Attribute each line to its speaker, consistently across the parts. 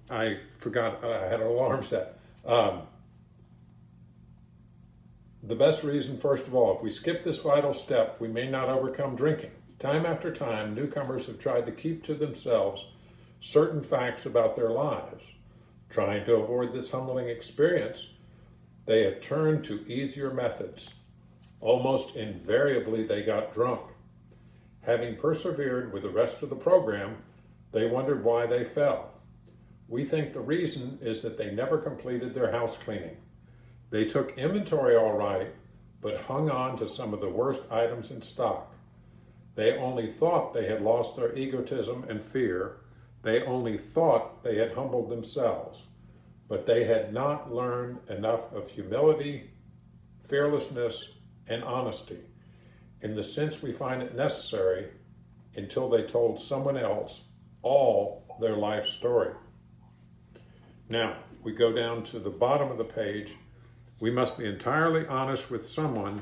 Speaker 1: I forgot I had an alarm set. The best reason, first of all, if we skip this vital step, we may not overcome drinking. Time after time, newcomers have tried to keep to themselves certain facts about their lives. Trying to avoid this humbling experience, they have turned to easier methods. Almost invariably, they got drunk. Having persevered with the rest of the program, they wondered why they fell. We think the reason is that they never completed their house cleaning. They took inventory all right, but hung on to some of the worst items in stock. They only thought they had lost their egotism and fear. They only thought they had humbled themselves. But they had not learned enough of humility, fearlessness, and honesty in the sense we find it necessary until they told someone else all their life story. Now, we go down to the bottom of the page. We must be entirely honest with someone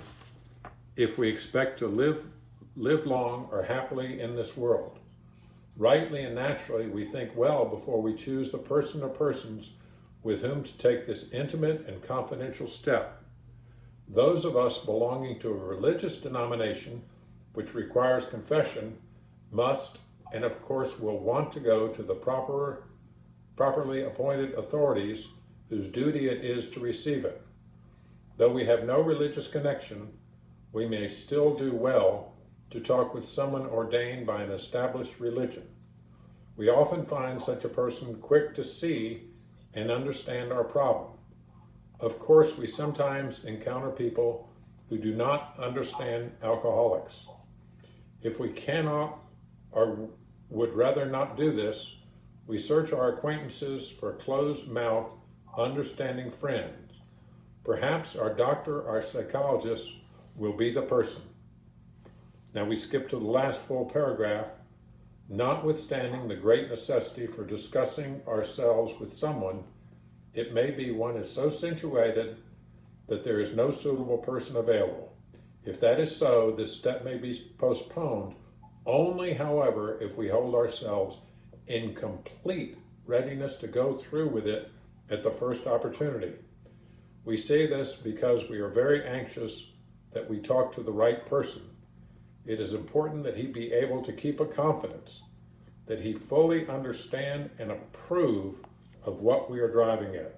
Speaker 1: if we expect to live long or happily in this world. Rightly and naturally, we think well before we choose the person or persons with whom to take this intimate and confidential step. Those of us belonging to a religious denomination which requires confession must, and of course will want to go to the properly appointed authorities whose duty it is to receive it. Though we have no religious connection, we may still do well to talk with someone ordained by an established religion. We often find such a person quick to see and understand our problem. Of course, we sometimes encounter people who do not understand alcoholics. If we cannot or would rather not do this, we search our acquaintances for closed-mouthed, understanding friends. Perhaps our doctor, our psychologist, will be the person. Now we skip to the last full paragraph. Notwithstanding the great necessity for discussing ourselves with someone, it may be one is so situated that there is no suitable person available. If that is so, this step may be postponed only, however, if we hold ourselves in complete readiness to go through with it at the first opportunity. We say this because we are very anxious that we talk to the right person. It is important that he be able to keep a confidence, that he fully understand and approve of what we are driving at,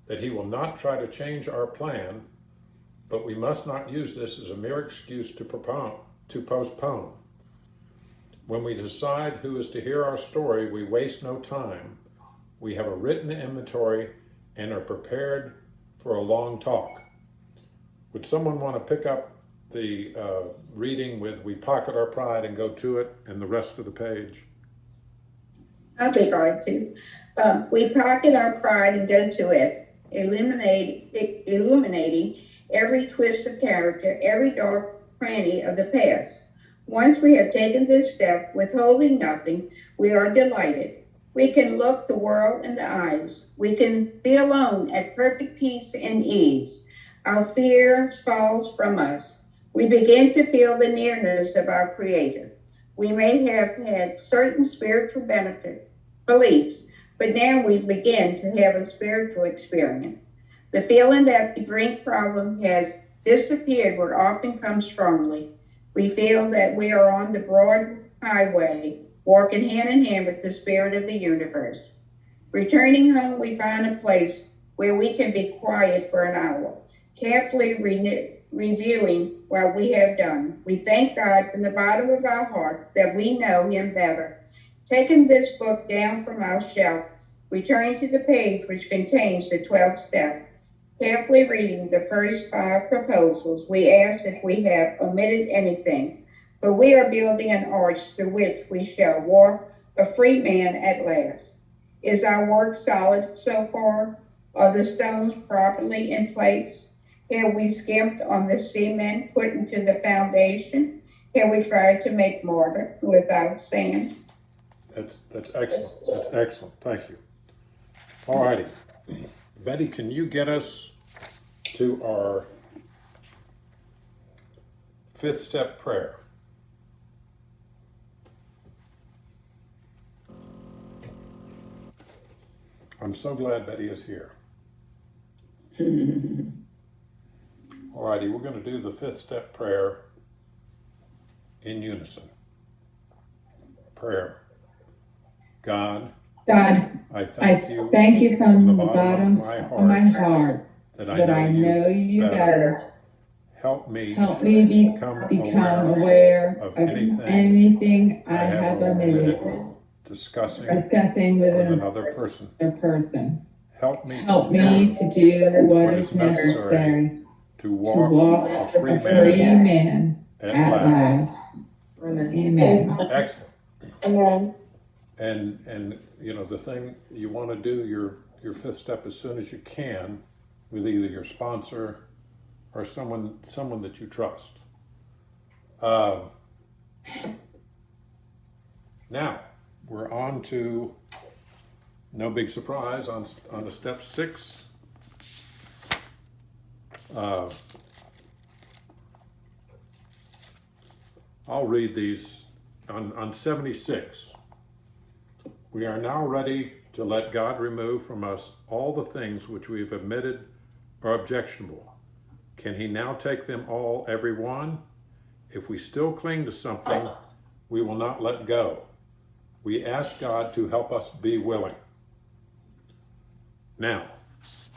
Speaker 1: that he will not try to change our plan, but we must not use this as a mere excuse to postpone. When we decide who is to hear our story, we waste no time. We have a written inventory and are prepared for a long talk. Would someone want to pick up the reading with "We pocket our pride and go to it" and the rest of the page?
Speaker 2: I'll be glad to. We pocket our pride and go to it, illuminating every twist of character, every dark cranny of the past. Once we have taken this step, withholding nothing, we are delighted. We can look the world in the eyes. We can be alone at perfect peace and ease. Our fear falls from us. We begin to feel the nearness of our Creator. We may have had certain spiritual beliefs, but now we begin to have a spiritual experience. The feeling that the drink problem has disappeared would often come strongly. We feel that we are on the broad highway, walking hand in hand with the spirit of the universe. Returning home, we find a place where we can be quiet for an hour, carefully reviewing what we have done. We thank God from the bottom of our hearts that we know Him better. Taking this book down from our shelf, we turn to the page which contains the 12th step. Carefully reading the first 5 proposals, we ask if we have omitted anything, for we are building an arch through which we shall walk a free man at last. Is our work solid so far? Are the stones properly in place? Have we skimped on the cement put into the foundation? Have we tried to make mortar without sand?
Speaker 1: That's excellent. That's excellent. Thank you. All righty. Betty, can you get us to our 5th step prayer? I'm so glad Betty is here. Alrighty, we're going to do the 5th step prayer in unison. Prayer. God,
Speaker 3: God,
Speaker 1: I
Speaker 3: I
Speaker 1: thank
Speaker 3: you from the bottom of my heart
Speaker 1: that
Speaker 3: I know you better.
Speaker 1: Help me
Speaker 3: Help me become aware
Speaker 1: of
Speaker 3: of anything I have omitted discussing with another person.
Speaker 1: Help me
Speaker 3: Help me to do what is necessary
Speaker 1: to
Speaker 3: to
Speaker 1: walk
Speaker 3: walk
Speaker 1: a
Speaker 3: a
Speaker 1: free
Speaker 3: free
Speaker 1: man
Speaker 3: man
Speaker 1: at
Speaker 3: at
Speaker 1: last.
Speaker 3: last. Amen.
Speaker 1: Excellent.
Speaker 4: Amen.
Speaker 1: And you know, the thing you want to do your 5th step as soon as you can with either your sponsor or someone that you trust. Now we're on to, no big surprise, on the step 6. I'll read these. On 76, we are now ready to let God remove from us all the things which we have omitted or objectionable. Can he now take them all, every one? If we still cling to something, we will not let go. We ask God to help us be willing. Now,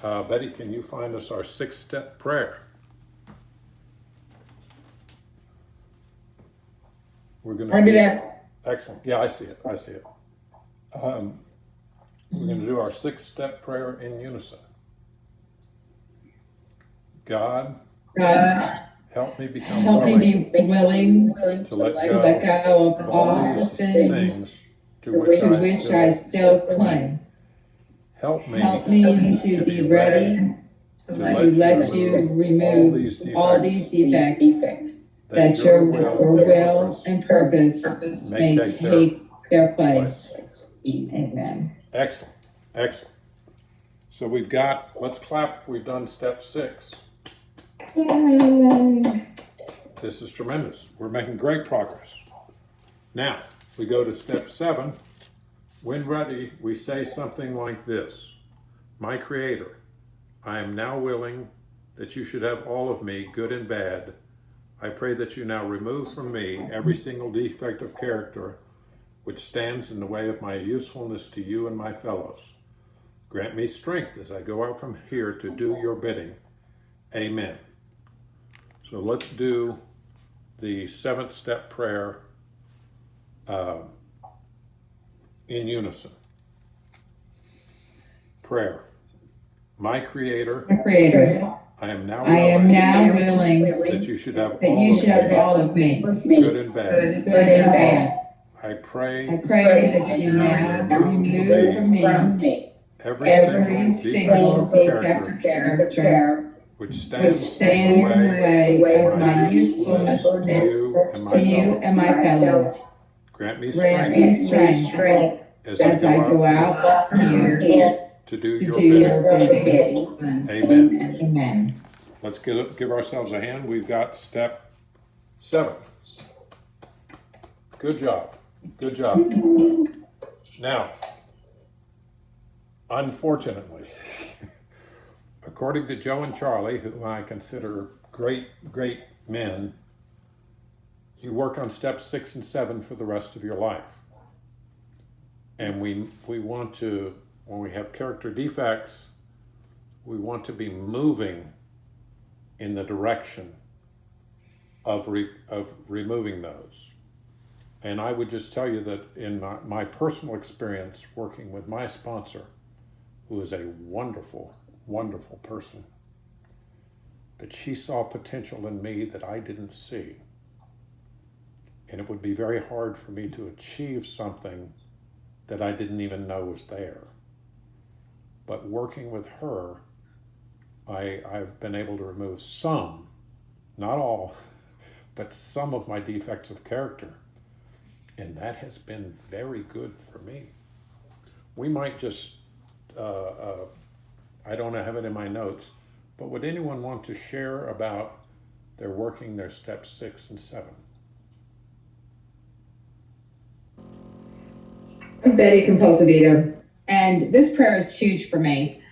Speaker 1: Betty, can you find us our 6th step prayer? We're going
Speaker 3: I'll do that.
Speaker 1: Excellent. Yeah, I see it. We're going to do our 6th step prayer in unison. God, help me become
Speaker 3: be willing
Speaker 1: to let
Speaker 3: go of all
Speaker 1: these
Speaker 3: things
Speaker 1: to which I
Speaker 3: still cling.
Speaker 1: Help
Speaker 3: me to be ready
Speaker 1: to
Speaker 3: let you remove all these defects that your will and purpose may take their place. Amen.
Speaker 1: Excellent. Excellent. So we've got, let's clap if we've done step 6. This is tremendous. We're making great progress. Now, we go to step 7. When ready, we say something like this. My Creator, I am now willing that you should have all of me, good and bad. I pray that you now remove from me every single defect of character which stands in the way of my usefulness to you and my fellows. Grant me strength as I go out from here to do your bidding. Amen. So let's do the 7th step prayer in unison. Prayer. My Creator, I am now
Speaker 3: willing
Speaker 1: that you should have
Speaker 3: all of me,
Speaker 1: good and bad. I pray
Speaker 3: that you now remove from me every single defect of character
Speaker 1: which
Speaker 3: stands in the way of my usefulness to you and my fellows.
Speaker 1: Grant me
Speaker 3: strength as I go out here
Speaker 1: to do
Speaker 3: to
Speaker 1: your
Speaker 3: do your
Speaker 1: bidding.
Speaker 3: bidding.
Speaker 1: Amen.
Speaker 3: Amen.
Speaker 1: Let's give ourselves a hand. We've got step 7. Good job. Good job. Now, unfortunately, according to Joe and Charlie, who I consider great men, you work on steps 6 and 7 for the rest of your life. And we want to, when we have character defects, we want to be moving in the direction of removing those. And I would just tell you that in my personal experience working with my sponsor, who is a wonderful, wonderful person, that she saw potential in me that I didn't see. And it would be very hard for me to achieve something that I didn't even know was there. But working with her, I've been able to remove some, not all, but some of my defects of character. And that has been very good for me. We might just, I don't have it in my notes, but would anyone want to share about their working their steps 6 and 7?
Speaker 3: I'm Betty Compulsive Eater. And this prayer is huge for me.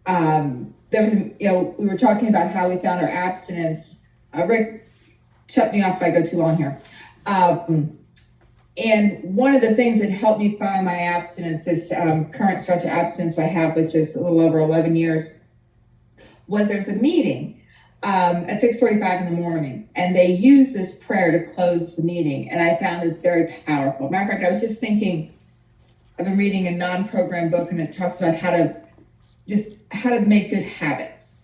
Speaker 3: There was, we were talking about how we found our abstinence. Rick, shut me off if I go too long here. And one of the things that helped me find my abstinence, this current stretch of abstinence I have, which is a little over 11 years, was there's a meeting at 6:45 in the morning, and they use this prayer to close the meeting. And I found this very powerful. Matter of fact, I was just thinking, I've been reading a non-program book, and it talks about how to make good habits.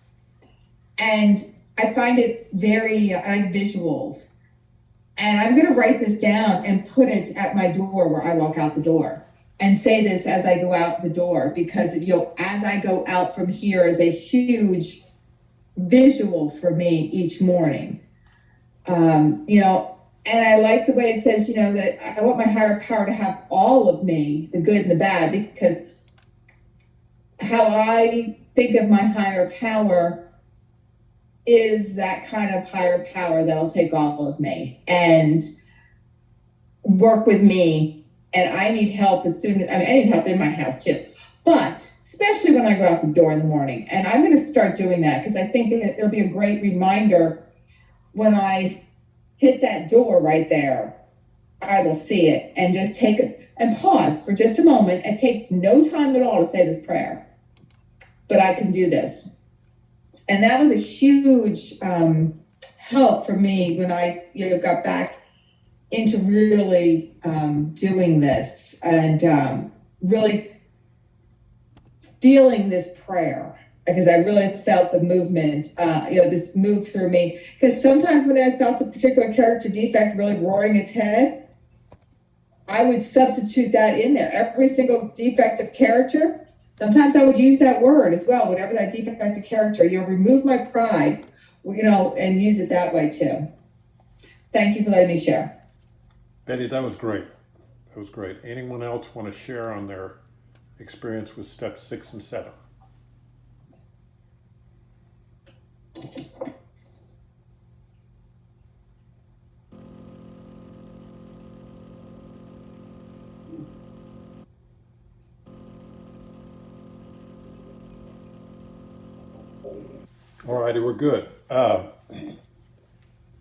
Speaker 3: And I find it I like visuals. And I'm going to write this down and put it at my door where I walk out the door, and say this as I go out the door, because as I go out from here is a huge visual for me each morning. And I like the way it says, that I want my higher power to have all of me, the good and the bad, because how I think of my higher power is that kind of higher power that'll take all of me and work with me. And I need help I need help in my house too, but especially when I go out the door in the morning. And I'm going to start doing that, because I think it'll be a great reminder when I hit that door right there. I will see it and just take it and pause for just a moment. It takes no time at all to say this prayer, but I can do this. And that was a huge help for me when I got back into really doing this and really feeling this prayer, because I really felt the movement, this move through me. Because sometimes when I felt a particular character defect really roaring its head, I would substitute that in there. Every single defect of character, sometimes I would use that word as well, whatever that defect of character. Remove my pride, and use it that way too. Thank you for letting me share.
Speaker 1: Betty, that was great. That was great. Anyone else want to share on their experience with steps 6 and 7? All righty, we're good.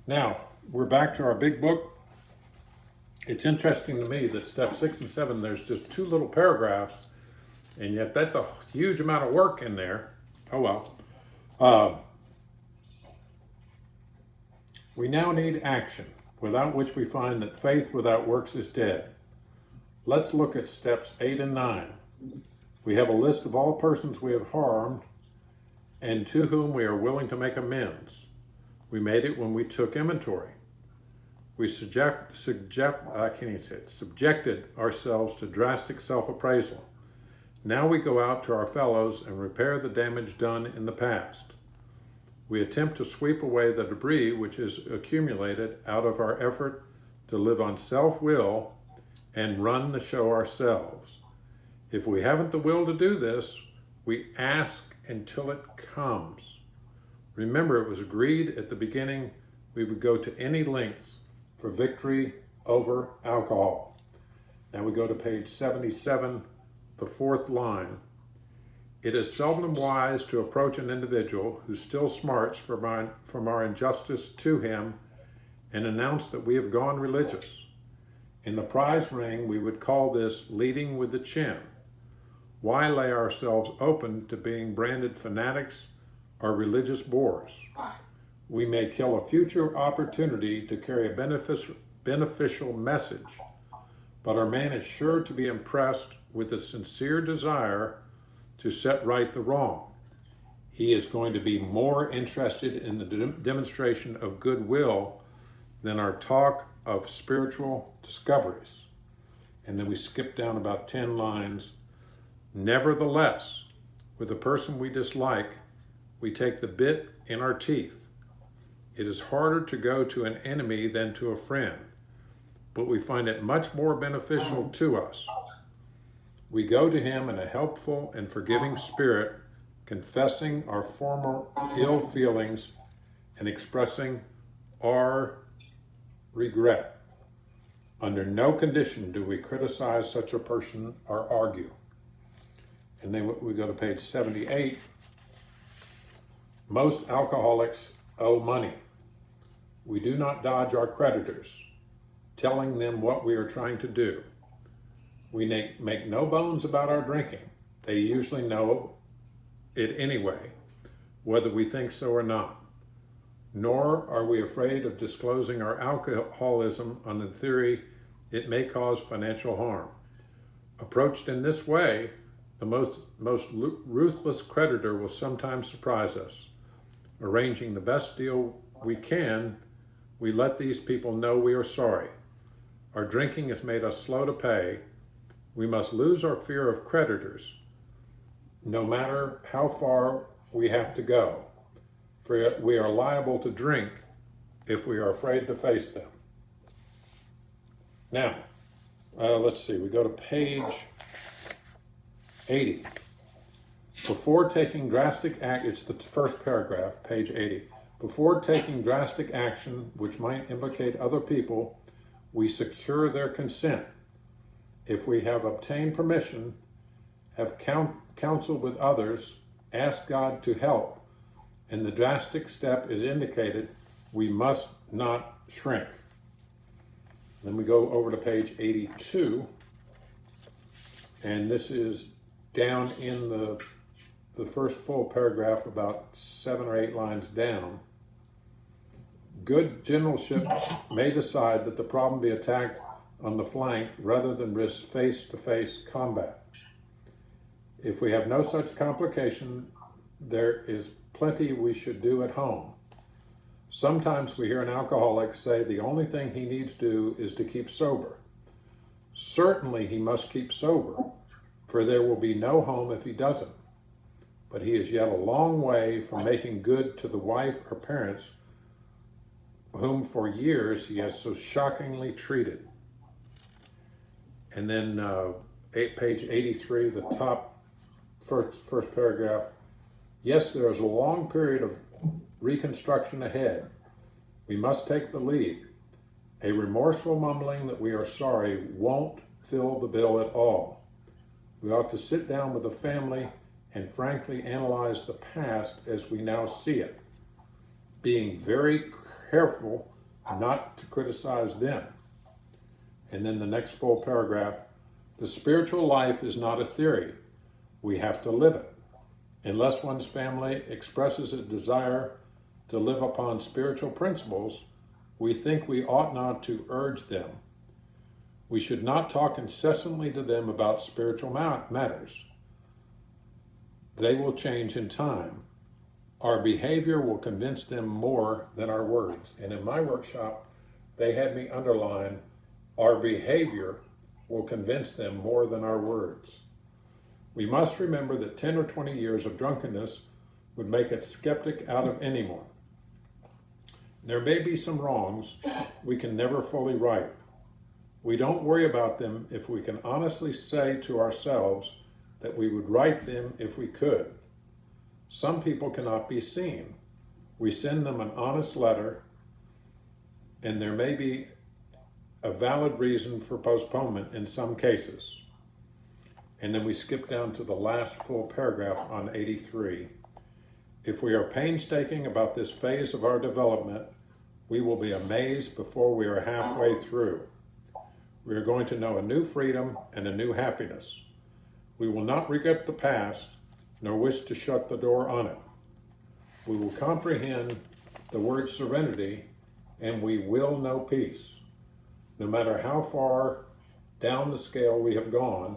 Speaker 1: Now, we're back to our big book. It's interesting to me that step 6 and 7, there's just 2 little paragraphs, and yet that's a huge amount of work in there. Oh well. We now need action, without which we find that faith without works is dead. Let's look at steps 8 and 9. We have a list of all persons we have harmed and to whom we are willing to make amends. We made it when we took inventory. We subjected ourselves to drastic self-appraisal. Now we go out to our fellows and repair the damage done in the past. We attempt to sweep away the debris which is accumulated out of our effort to live on self-will and run the show ourselves. If we haven't the will to do this, we ask until it comes. Remember, it was agreed at the beginning we would go to any lengths for victory over alcohol. Now we go to page 77, the 4th line. It is seldom wise to approach an individual who still smarts from our injustice to him and announce that we have gone religious. In the prize ring, we would call this leading with the chin. Why lay ourselves open to being branded fanatics or religious bores? We may kill a future opportunity to carry a beneficial message, but our man is sure to be impressed with a sincere desire to set right the wrong. He is going to be more interested in the demonstration of goodwill than our talk of spiritual discoveries. And then we skip down about 10 lines. Nevertheless, with a person we dislike, we take the bit in our teeth. It is harder to go to an enemy than to a friend, but we find it much more beneficial to us. We go to him in a helpful and forgiving spirit, confessing our former ill feelings and expressing our regret. Under no condition do we criticize such a person or argue. And then we go to page 78. Most alcoholics owe money. We do not dodge our creditors, telling them what we are trying to do. We make no bones about our drinking. They usually know it anyway, whether we think so or not. Nor are we afraid of disclosing our alcoholism on the theory it may cause financial harm. Approached in this way, the most ruthless creditor will sometimes surprise us. Arranging the best deal we can, we let these people know we are sorry. Our drinking has made us slow to pay. We must lose our fear of creditors, no matter how far we have to go. For we are liable to drink if we are afraid to face them. Now, let's see, we go to page 80. Before taking drastic act, it's the first paragraph, page 80. Before taking drastic action which might implicate other people, we secure their consent. If we have obtained permission, have counseled with others, ask God to help, and the drastic step is indicated, we must not shrink. Then we go over to page 82, and this is down in the first full paragraph, about 7 or 8 lines down. Good generalship may decide that the problem be attacked on the flank rather than risk face-to-face combat. If we have no such complication, there is plenty we should do at home. Sometimes we hear an alcoholic say the only thing he needs to do is to keep sober. Certainly he must keep sober, for there will be no home if he doesn't. But he is yet a long way from making good to the wife or parents whom for years he has so shockingly treated. And then page 83, the top first paragraph. Yes, there is a long period of reconstruction ahead. We must take the lead. A remorseful mumbling that we are sorry won't fill the bill at all. We ought to sit down with the family and frankly analyze the past as we now see it, being very careful not to criticize them. And then the next full paragraph, the spiritual life is not a theory. We have to live it. Unless one's family expresses a desire to live upon spiritual principles, we think we ought not to urge them. We should not talk incessantly to them about spiritual matters. They will change in time. Our behavior will convince them more than our words. And in my workshop, they had me underline, our behavior will convince them more than our words. We must remember that 10 or 20 years of drunkenness would make a skeptic out of anyone. There may be some wrongs we can never fully right. We don't worry about them if we can honestly say to ourselves that we would right them if we could. Some people cannot be seen. We send them an honest letter, and there may be a valid reason for postponement in some cases. And then we skip down to the last full paragraph on 83. If we are painstaking about this phase of our development, we will be amazed before we are halfway through. We are going to know a new freedom and a new happiness. We will not regret the past, nor wish to shut the door on it. We will comprehend the word serenity, and we will know peace. No matter how far down the scale we have gone,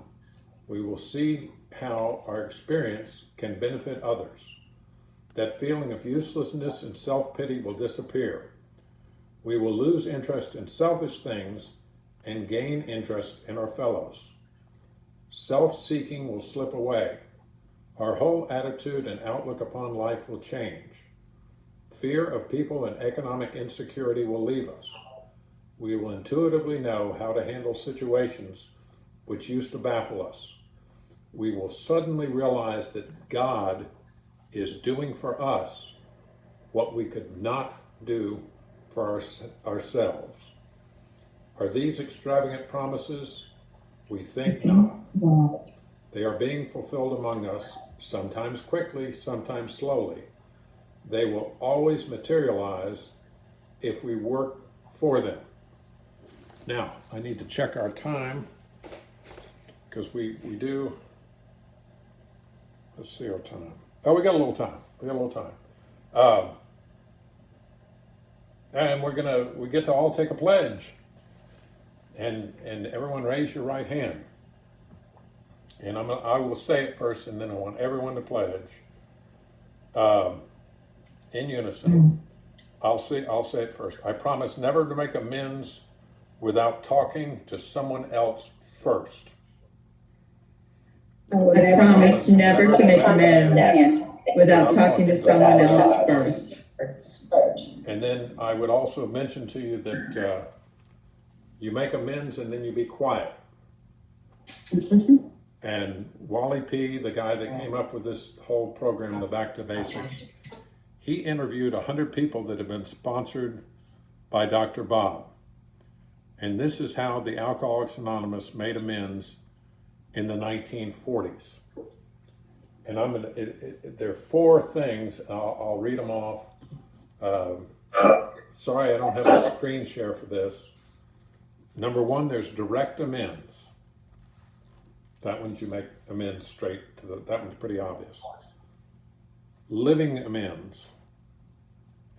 Speaker 1: we will see how our experience can benefit others. That feeling of uselessness and self-pity will disappear. We will lose interest in selfish things and gain interest in our fellows. Self-seeking will slip away. Our whole attitude and outlook upon life will change. Fear of people and economic insecurity will leave us. We will intuitively know how to handle situations which used to baffle us. We will suddenly realize that God is doing for us what we could not do for ourselves. Are these extravagant promises? We think not. They are being fulfilled among us, sometimes quickly, sometimes slowly. They will always materialize if we work for them. Now, I need to check our time because we do. Let's see our time. Oh, we got a little time. And we get to all take a pledge. And everyone raise your right hand. And I will say it first, and then I want everyone to pledge in unison. I'll say it first. I promise never to make amends without talking to someone else first.
Speaker 3: I promise never to make amends without talking to someone else first.
Speaker 1: And then I would also mention to you that you make amends and then you be quiet. And Wally P., the guy that came up with this whole program, the Back to Basics, he interviewed 100 people that have been sponsored by Dr. Bob. And this is how the Alcoholics Anonymous made amends in the 1940s. And there are 4 things. I'll read them off. Sorry, I don't have a screen share for this. Number 1, there's direct amends. That one's you make amends straight to that one's pretty obvious. Living amends.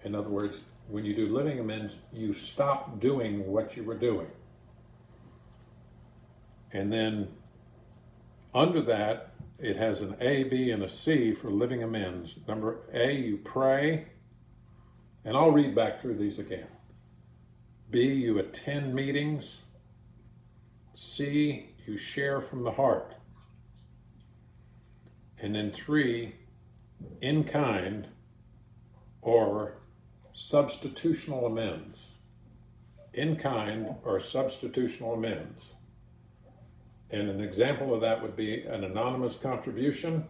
Speaker 1: In other words, when you do living amends, you stop doing what you were doing. And then under that, it has an A, B, and a C for living amends. Number A, you pray, and I'll read back through these again. B, you attend meetings. C, you share from the heart. And then 3, in kind or substitutional amends. In kind or substitutional amends. And an example of that would be an anonymous contribution,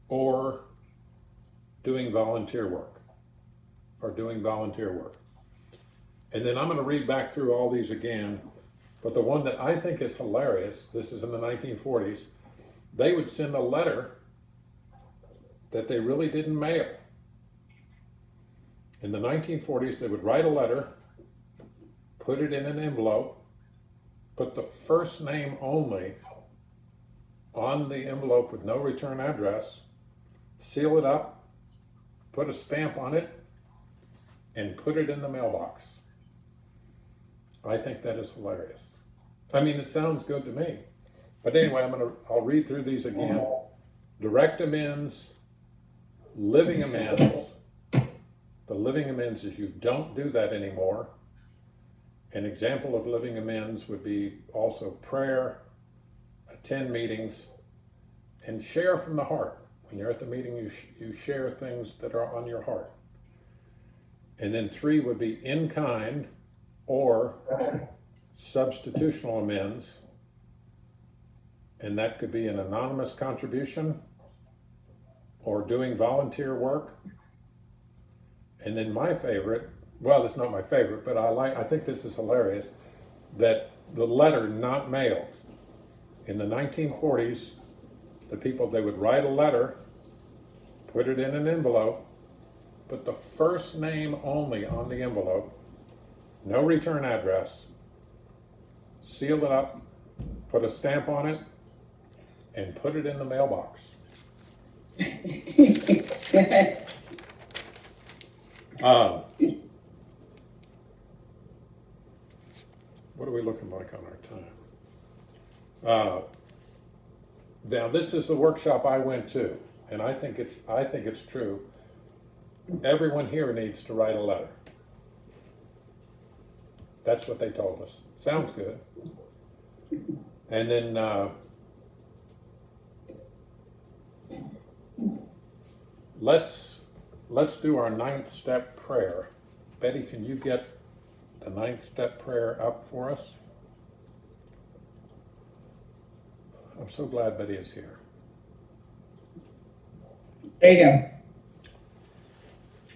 Speaker 1: or doing volunteer work. And then I'm going to read back through all these again, but the one that I think is hilarious, this is in the 1940s, they would send a letter that they really didn't mail. In the 1940s, they would write a letter, put it in an envelope, put the first name only on the envelope with no return address, seal it up, put a stamp on it, and put it in the mailbox. I think that is hilarious. I mean, it sounds good to me. But anyway, I'll read through these again. Direct amends, living amends. The living amends is you don't do that anymore. An example of living amends would be also prayer, attend meetings, and share from the heart. When you're at the meeting, you share things that are on your heart. And then 3 would be in kind or substitutional amends. And that could be an anonymous contribution or doing volunteer work. And then my favorite, well, it's not my favorite, but I think this is hilarious, that the letter not mailed. In the 1940s, the people, they would write a letter, put it in an envelope, put the first name only on the envelope, no return address, seal it up, put a stamp on it, and put it in the mailbox. What are we looking like on our time? Now this is the workshop I went to, and I think it's true. Everyone here needs to write a letter. That's what they told us. Sounds good. And then let's do our 9th step prayer. Betty, can you get the 9th step prayer up for us? I'm so glad Betty is here.
Speaker 3: There you go.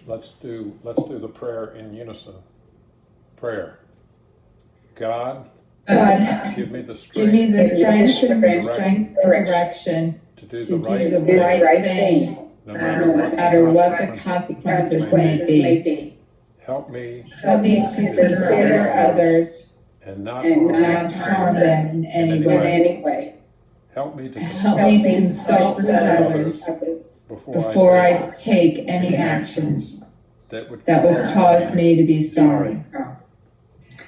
Speaker 1: Let's do the prayer in unison. Prayer. God,
Speaker 3: God,
Speaker 1: give me the
Speaker 3: give me
Speaker 1: strength
Speaker 3: the strength
Speaker 2: Strength,
Speaker 3: and direction
Speaker 1: to do
Speaker 3: to
Speaker 1: the
Speaker 3: do the
Speaker 1: right
Speaker 3: right
Speaker 1: thing,
Speaker 3: thing,
Speaker 1: no
Speaker 3: no
Speaker 1: matter
Speaker 3: matter what the
Speaker 1: consequences
Speaker 3: consequences
Speaker 1: may
Speaker 3: may
Speaker 1: be.
Speaker 3: be.
Speaker 1: Help me
Speaker 3: Help me to consider others
Speaker 1: and not
Speaker 2: and
Speaker 1: harm
Speaker 3: not harm them in any
Speaker 2: in
Speaker 3: way.
Speaker 2: any way.
Speaker 1: Help me to
Speaker 3: Help
Speaker 1: consult
Speaker 3: me to consult with others before I take any actions
Speaker 1: that would
Speaker 3: that would cause me to be sorry.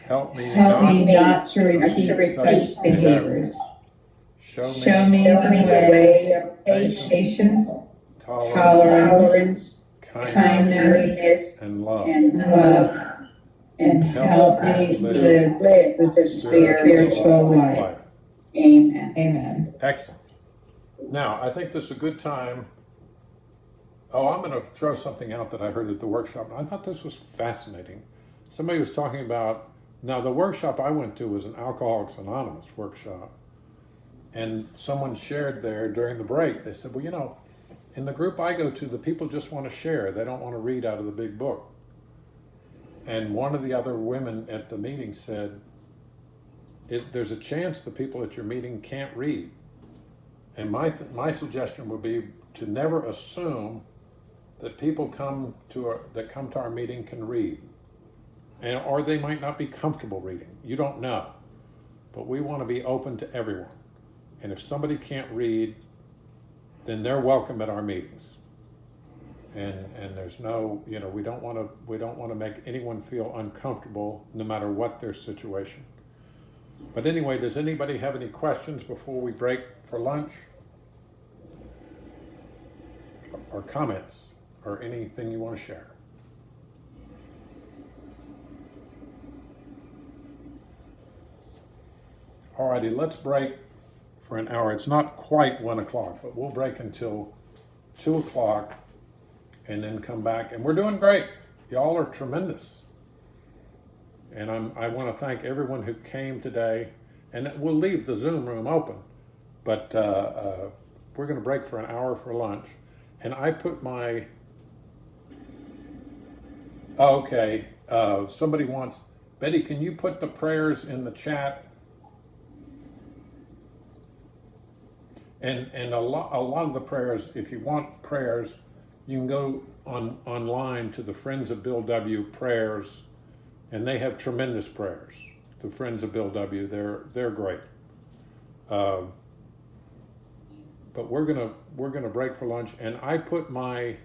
Speaker 1: Help me
Speaker 3: Help me
Speaker 1: not
Speaker 3: not to repeat such behaviors.
Speaker 1: show
Speaker 3: Show me
Speaker 2: Show me the
Speaker 3: the way
Speaker 2: way of
Speaker 3: of
Speaker 2: patience,
Speaker 3: patience,
Speaker 1: tolerance,
Speaker 2: kindness,
Speaker 1: and love.
Speaker 2: and love,
Speaker 3: and help me live the spiritual life.
Speaker 2: Amen.
Speaker 3: Amen.
Speaker 1: Excellent. Now, I think this is a good time. Oh, I'm going to throw something out that I heard at the workshop. I thought this was fascinating. Somebody was talking about, now the workshop I went to was an Alcoholics Anonymous workshop. And someone shared there during the break, they said, well, you know, in the group I go to, the people just want to share. They don't want to read out of the big book. And one of the other women at the meeting said, there's a chance the people at your meeting can't read. And my suggestion would be to never assume that people that come to our meeting can read, or they might not be comfortable reading. You don't know, but we want to be open to everyone. And if somebody can't read, then they're welcome at our meetings. And there's no, you know, we don't want to make anyone feel uncomfortable, no matter what their situation. But anyway, does anybody have any questions before we break for lunch? Or comments, or anything you want to share? Alrighty, let's break for an hour. It's not quite 1 o'clock, but we'll break until 2 o'clock and then come back. And we're doing great. Y'all are tremendous. And I want to thank everyone who came today. And we'll leave the Zoom room open, but we're going to break for an hour for lunch. And I put my, somebody wants, Betty, can you put the prayers in the chat? And a lot of the prayers, if you want prayers, you can go online to the Friends of Bill W. prayers, and they have tremendous prayers. The Friends of Bill W. They're great. But we're gonna break for lunch, and I put my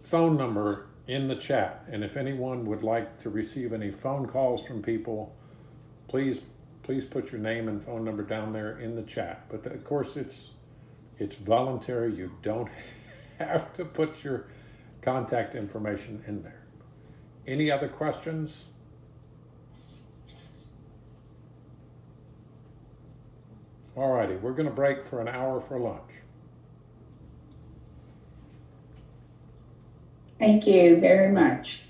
Speaker 1: phone number in the chat. And if anyone would like to receive any phone calls from people, please put your name and phone number down there in the chat. But of course, it's voluntary. You don't have to put your contact information in there. Any other questions? Alrighty, we're going to break for an hour for lunch.
Speaker 2: Thank you very much.